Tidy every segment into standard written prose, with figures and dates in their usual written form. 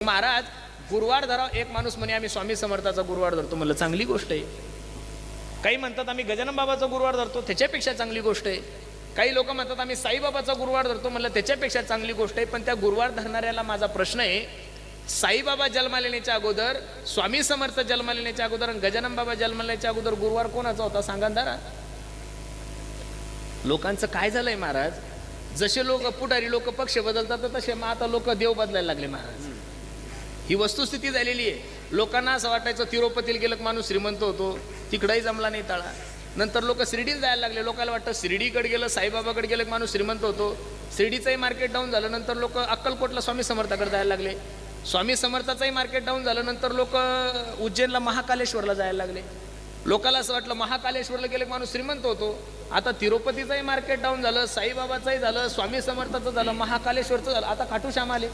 महाराज गुरुवार धराव, एक माणूस म्हणे आम्ही स्वामी समर्थाचा गुरुवार धरतो, म्हणलं चांगली गोष्ट आहे. काही म्हणतात आम्ही गजानन बाबाचा गुरुवार धरतो, त्याच्यापेक्षा चांगली गोष्ट आहे. काही लोक म्हणतात आम्ही साईबाबाचा गुरुवार धरतो, म्हणलं त्याच्यापेक्षा चांगली गोष्ट आहे. पण त्या गुरुवार धरणाऱ्याला माझा प्रश्न आहे, साईबाबा जन्माला येण्याच्या अगोदर, स्वामी समर्थ जन्माला येण्याच्या अगोदर आणि गजानन बाबा जन्माला येण्याच्या अगोदर गुरुवार कोणाचा होता सांगा जरा. लोकांचं काय झालंय महाराज, जसे लोक पुढारी लोक पक्ष बदलतात तसे मग आता लोक देव बदलायला लागले महाराज. ही वस्तुस्थिती झालेली आहे. लोकांना असं वाटायचं तिरुपतीला गेलं माणूस श्रीमंत होतो, तिकडंही जमला नाही तळा. नंतर लोक शिर्डीला जायला लागले, लोकांना वाटतं शिर्डीकडे गेलं साईबाबाकडे गेलं माणूस श्रीमंत होतो. शिर्डीचंही मार्केट डाऊन झालं, नंतर लोक अक्कलकोटला स्वामी समर्थाकडे जायला लागले. स्वामी समर्थाचंही मार्केट डाऊन झालं, नंतर लोक उज्जैनला महाकालेश्वरला जायला लागले. लोकांना असं वाटलं महाकालेश्वरला गेले माणूस श्रीमंत होतो. आता तिरुपतीचंही मार्केट डाऊन झालं, साईबाबाचंही झालं, स्वामी समर्थाचं झालं, महाकालेश्वरचं झालं, आता खाटूश्याम आले.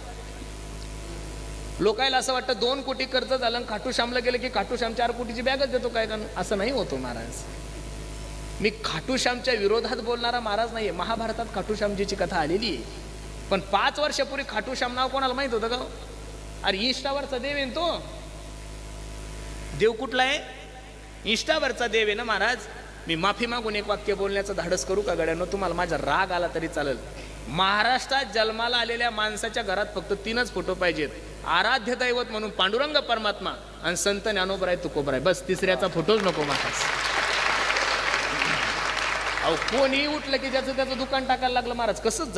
लोकायला असं वाटतं 2 कोटी कर्ज झालं, खाटूश्यामला गेलं की खाटूश्याम 4 कोटीची बॅगच देतो काय का. असं नाही होतो महाराज. मी खाटूश्यामच्या विरोधात बोलणारा महाराज नाहीये. महाभारतात खाटूश्यामजीची कथा आलेली आहे. पण 5 वर्षापूर्वी खाटूश्याम नाव कोणाला माहित होतं का? अरे इंस्टावरचा देव आहे तो. देव कुठला आहे? इंस्टावरचा देव आहे ना महाराज. मी माफी मागून एक वाक्य बोलण्याचं धाडस करू का गड्यानो? तुम्हाला माझा राग आला तरी चालेल. महाराष्ट्रात जन्माला आलेल्या माणसाच्या घरात फक्त 3च फोटो पाहिजेत. आराध्य दैवत म्हणून पांडुरंग परमात्मा आणि संत ज्ञानोबराय तुकोबराय, बस. तिसऱ्याचा फोटोच नको महाराज. अहो कोणी उठलं की ज्याचं त्याचं दुकान टाकायला लागलं महाराज. कसं